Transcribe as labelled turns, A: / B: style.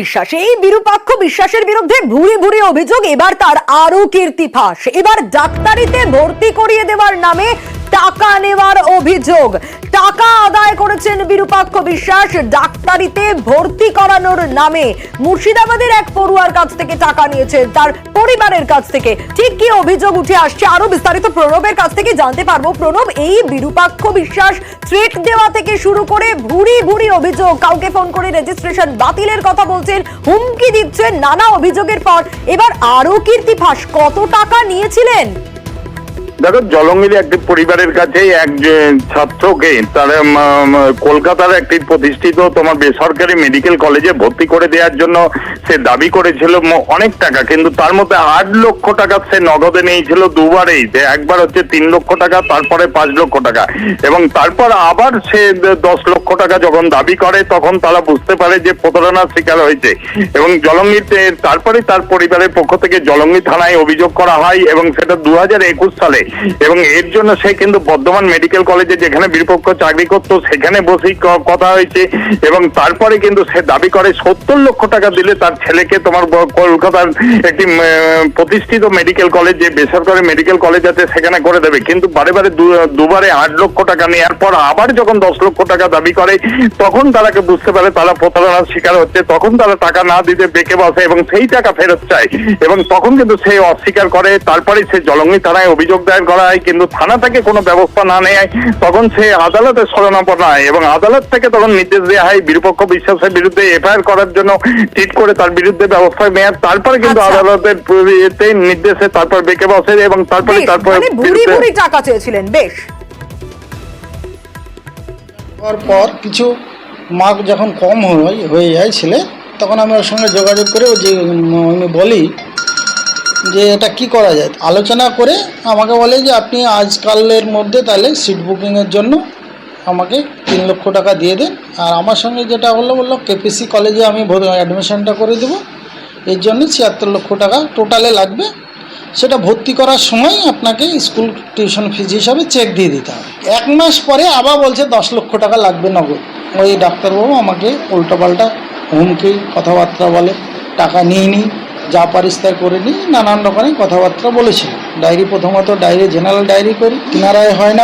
A: বিশ্বাস এই বিরূপাক্ষ বিশ্বাসের বিরুদ্ধে ভুরি ভুরি অভিযোগ। এবার তার আরো কীর্তি ফাঁস। এবার ডাক্তারিতে ভর্তি করিয়ে দেওয়ার নামে টাকা নেওয়ার অভিযোগ। টাকা আদায় করেছেন বিরূপাক্ষ বিশ্বাস ডাক্তারিতে ভর্তি করানোর নামে। মুর্শিদাবাদের এক পড়ুয়ার কাছ থেকে টাকা নিয়েছেন, তার পরিবারের কাছ থেকে। ঠিক কি অভিযোগ উঠে আসছে আরো বিস্তারিত প্রণবের কাছ থেকে জানতে পারবো। প্রণব, এই বিরূপাক্ষ বিশ্বাস থ্রেট দেওয়া থেকে শুরু করে ভুরি ভুরি অভিযোগ, কাউকে ফোন করে রেজিস্ট্রেশন বাতিলের কথা বলছেন, হুমকি দিচ্ছেন, নানা অভিযোগের পর এবার আরো কীর্তি ফাঁস। কত টাকা নিয়েছিলেন?
B: দেখো, জলঙ্গির একটি পরিবারের কাছে এক ছাত্রকে তারা কলকাতার একটি প্রতিষ্ঠিত তোমার বেসরকারি মেডিকেল কলেজে ভর্তি করে দেওয়ার জন্য সে দাবি করেছিল অনেক টাকা, কিন্তু তার মধ্যে 8 লক্ষ টাকা সে নগদে নিয়েছিল দুবারেই। একবার হচ্ছে 3 লক্ষ টাকা, তারপরে 5 লক্ষ টাকা, এবং তারপর আবার সে 10 লক্ষ টাকা যখন দাবি করে তখন তারা বুঝতে পারে যে প্রতারণার শিকার হয়েছে। এবং জলঙ্গিতে তারপরে তার পরিবারের পক্ষ থেকে জলঙ্গি থানায় অভিযোগ করা হয়, এবং সেটা 2021 সালে। এবং এর জন্য সে কিন্তু বর্ধমান মেডিকেল কলেজে, যেখানে বিরূপাক্ষ চাকরি করতো, সেখানে বসেই কথা হয়েছে। এবং তারপরে কিন্তু সে দাবি করে 70 লক্ষ টাকা দিলে তার ছেলেকে তোমার কলকাতার একটি প্রতিষ্ঠিত মেডিকেল কলেজ, যে বেসরকারি মেডিকেল কলেজ আছে, সেখানে করে দেবে। কিন্তু বারে বারে দুবারে 8 লক্ষ টাকা নেওয়ার পর আবার যখন 10 লক্ষ টাকা দাবি করে, তখন তারাকে বুঝতে পারে তারা প্রতারণার শিকার হচ্ছে। তখন তারা টাকা না দিতে বেঁকে বসে এবং সেই টাকা ফেরত চায়। এবং তখন কিন্তু সে অস্বীকার করে। তারপরে সে জলঙ্গি থানায় অভিযোগ দায়ের করা হয়, কিন্তু থানা থেকে কোনো ব্যবস্থা না নেয় তখন সে আদালতে শরণাপন্ন হয়, এবং আদালত থেকে তখন নির্দেশ দেওয়া হয় বিরূপাক্ষ বিশ্বাসের বিরুদ্ধে এফআইআর করার জন্য, ঠিক করে তার বিরুদ্ধে ব্যবস্থা নেওয়ার। তারপরে কিন্তু আদালতের নির্দেশে তারপর বেঁকে বসে, এবং তারপরে
A: ভুরি ভুরি টাকা চেয়েছিলেন। বেশ,
C: পর কিছু মার্ক যখন কম হয়ে যায় ছেলে, তখন আমি ওর সঙ্গে যোগাযোগ করে যে আমি বলি যে এটা কি করা যায়, আলোচনা করে আমাকে বলে যে আপনি আজকালের মধ্যে তাহলে সিট বুকিংয়ের জন্য আমাকে 3 লক্ষ টাকা দিয়ে দেন। আর আমার সঙ্গে যেটা বললো কেপিসি কলেজে আমি অ্যাডমিশনটা করে দেবো, এর জন্য 76 লক্ষ টাকা টোটালে লাগবে। সেটা ভর্তি করার সময় আপনাকে স্কুল টিউশন ফিজ হিসাবে চেক দিয়ে দিতে হবে। 1 মাস পরে আবার বলছে 10 লক্ষ টাকা লাগবে নগদ। ওই ডাক্তারবাবু আমাকে উল্টোপাল্টা হুমকি কথাবার্তা বলে, টাকা নিই যা পারিস তাই করে নিই, নানান রকমের কথাবার্তা বলেছিল। প্রথমত ডায়েরি জেনারেল ডায়েরি করি, কিনারায় হয় না।